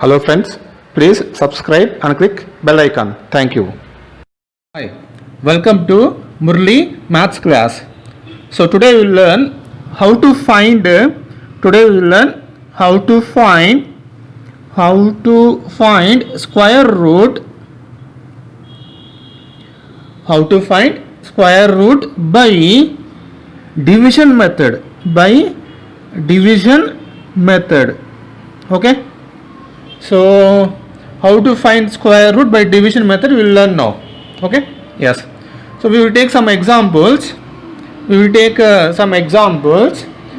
Hello friends, please subscribe and click bell icon. Thank you. Hi, welcome to Murli Maths class. So today we will learn how to find square root by division method. Okay, so how to find square root by division method we will learn now. Okay, yes, so we will take some examples.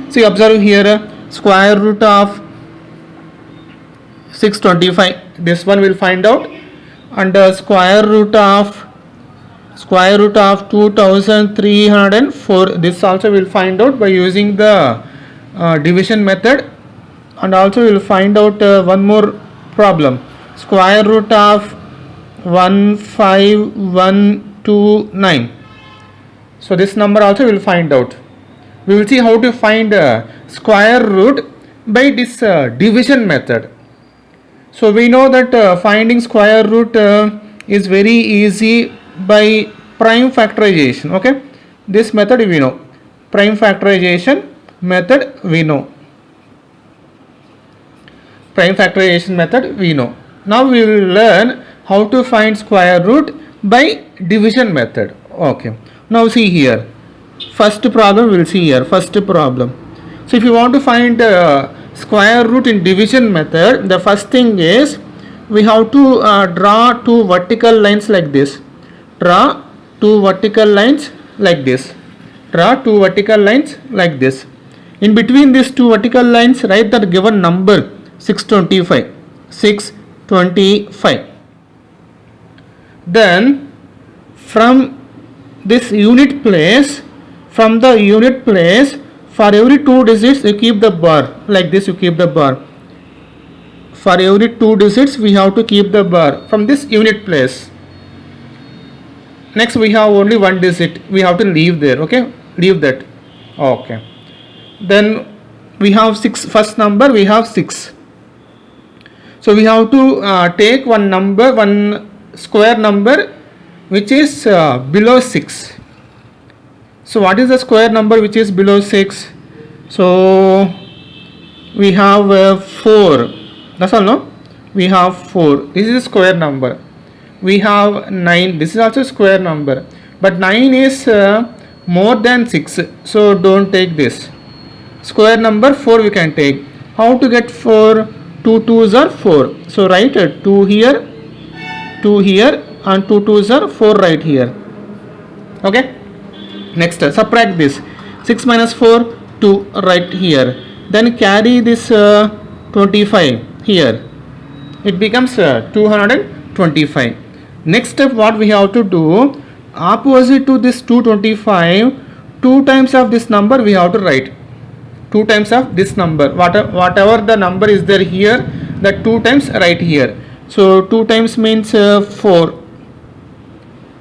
See, observe here, square root of 625, this one will find out, and square root of 2304, this also will find out by using the division method. And also we will find out one more problem, square root of 15129. So this number also we will find out. We will see how to find square root by this division method. So we know that finding square root is very easy by prime factorization. Okay, this method we know, prime factorization method we know. Now we will learn how to find square root by division method. Okay, now see here, first problem we will see here. So if you want to find square root in division method, the first thing is we have to draw two vertical lines like this. In between these two vertical lines, write the given number 625. Then from the unit place, for every two digits you keep the bar like this. For every two digits we have to keep the bar from this unit place. Next we have only one digit, we have to leave there. Okay, leave that. Okay, then we have 6. First number we have 6. So we have to take one square number which is below 6. So what is the square number which is below 6? So we have 4. That's all, no? We have 4. This is a square number. We have 9. This is also a square number. But 9 is more than 6. So don't take this. Square number 4 we can take. How to get 4? 2 2s are 4. So write 2 here, and 2 2s are 4 right here. Okay. Next, subtract this. 6 minus 4, 2 right here. Then carry this 25 here. It becomes 225. Next step, what we have to do, opposite to this 225, 2 times of this number we have to write. 2 times of this number, whatever the number is there here, that 2 times right here. So 2 times means 4.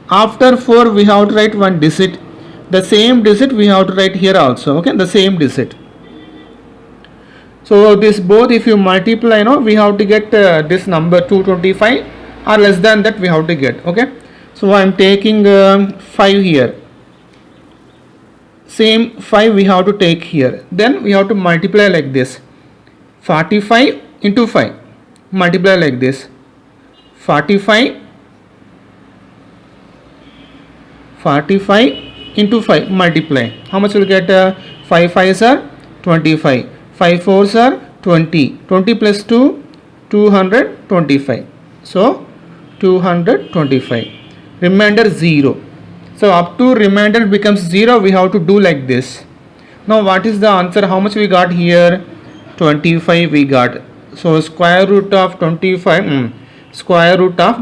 After 4 we have to write one digit. The same digit we have to write here also. Okay, the same digit. So this both if you multiply, we have to get this number 225 or less than that we have to get. Okay, so I am taking 5 here. Same 5 we have to take here. Then we have to multiply like this. 45 into 5. Multiply like this. 45 into 5. Multiply. How much will get? 5 5s are 25. 5 4s are 20. 20 plus 2, 225. So 225. Remainder 0. So up to remainder becomes 0, we have to do like this. Now what is the answer? How much we got here? 25 we got. So square root of 25,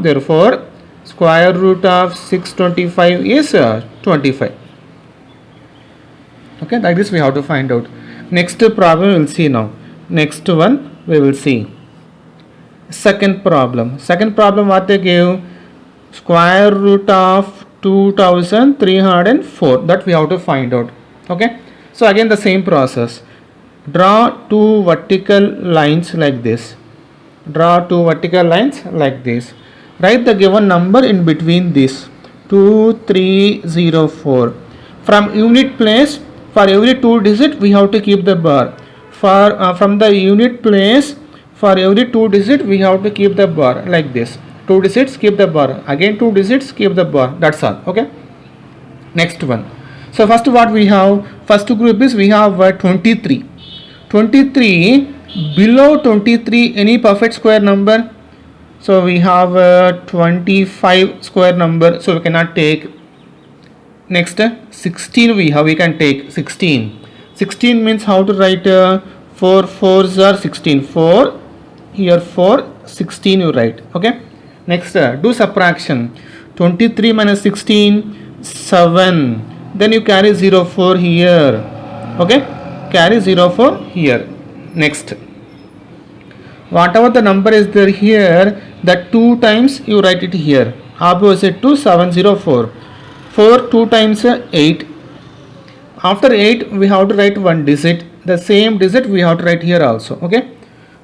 therefore square root of 625 is 25. Okay, like this we have to find out. Next problem we will see now. Next one we will see. Second problem what they gave? Square root of 2304, that we have to find out. Okay, so again the same process. Draw two vertical lines like this. Draw two vertical lines like this. Write the given number in between this. 2304. From unit place, for every 2 digit we have to keep the bar. From the unit place, for every 2 digit we have to keep the bar like this. 2 digits, keep the bar. Again 2 digits, keep the bar. That's all. Okay. Next one. So first what we have, first group is we have 23. 23, below 23 any perfect square number. So we have 25 square number, so we cannot take. Next 16 we can take 16. 16 means how to write 4 4s are 16. 4 here 4, 16 you write. Okay. Next do subtraction. 23 minus 16, 7. Then you carry 0 4 here. Okay. Carry 0 4 here. Next, whatever the number is there here, that 2 times you write it here, opposite to 704. 4 2 times 8. After 8 we have to write one digit, the same digit we have to write here also. Okay,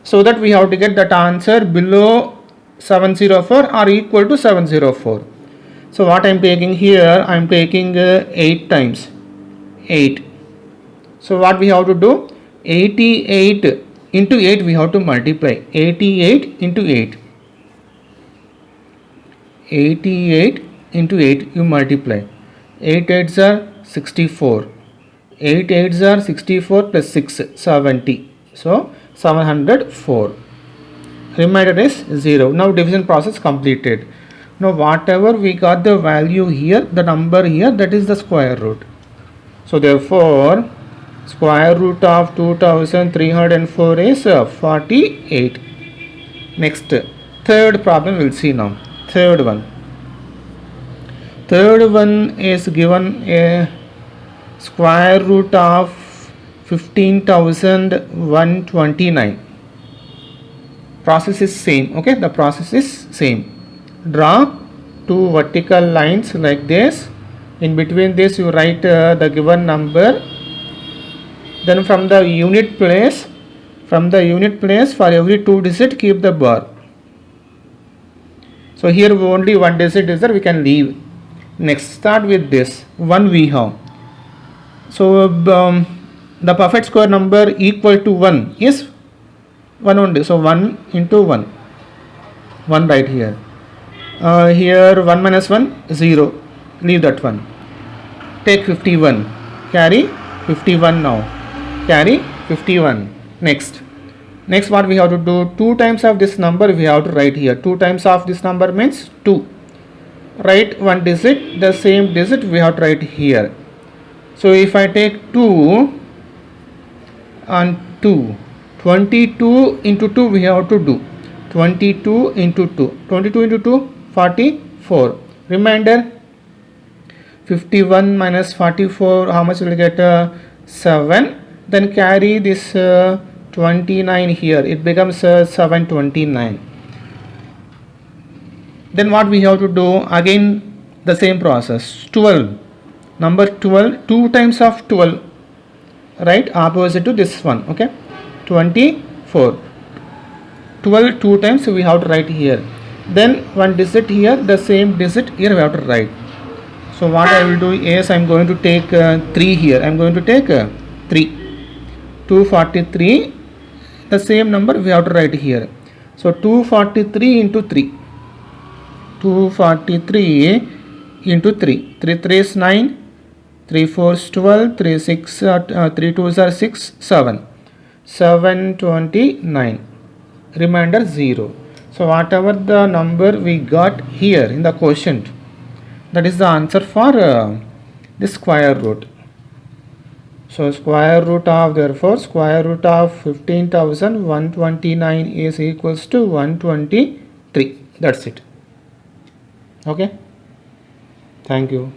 so that we have to get that answer below 704 or equal to 704. So what I am taking here, I am taking 8 times 8. So what we have to do, 88 into 8 we have to multiply. 88 into 8. 88 into 8 you multiply. 8 8s are 64. 8 8s are 64 plus 6, 70. So 704. Remainder is 0. Now division process completed. Now whatever we got the value here, the number here, that is the square root. So therefore square root of 2304 is 48. Next, third problem we'll see now. Third one is given a square root of 15,129. Process is same. Okay, the process is same. Draw two vertical lines like this. In between this you write the given number. Then from the unit place, for every 2 digit keep the bar. So here only one digit is there, we can leave. Next, start with this 1 we have. So the perfect square number equal to 1 is 1 only. So 1 into 1 right here. Here 1 minus 1 0, leave that one. Take 51, carry 51 now. Carry 51. Next what we have to do, 2 times of this number we have to write here. 2 times of this number means 2. Write one digit, the same digit we have to write here. So if I take 2 and 2, 22 into 2 we have to do. 22 into 2. 22 into 2, 44. Remainder 51 minus 44, how much will you get? 7. Then carry this 29 here, it becomes 729. Then what we have to do, again the same process. 12, number 12, 2 times of 12, right, opposite to this one. Okay, 24. 12 2 times we have to write here. Then one digit here, the same digit here we have to write. So what I will do is I am going to take 3 here. I am going to take 3. 243, the same number we have to write here. So 243 into 3. 243 into 3. 3 3 is 9. 3 4 is 12. 3 6 3 2s are 6, 7. 729. Remainder 0. So whatever the number we got here in the quotient, that is the answer for this square root. So square root of 15,129 is equals to 123. That's it. Okay. Thank you.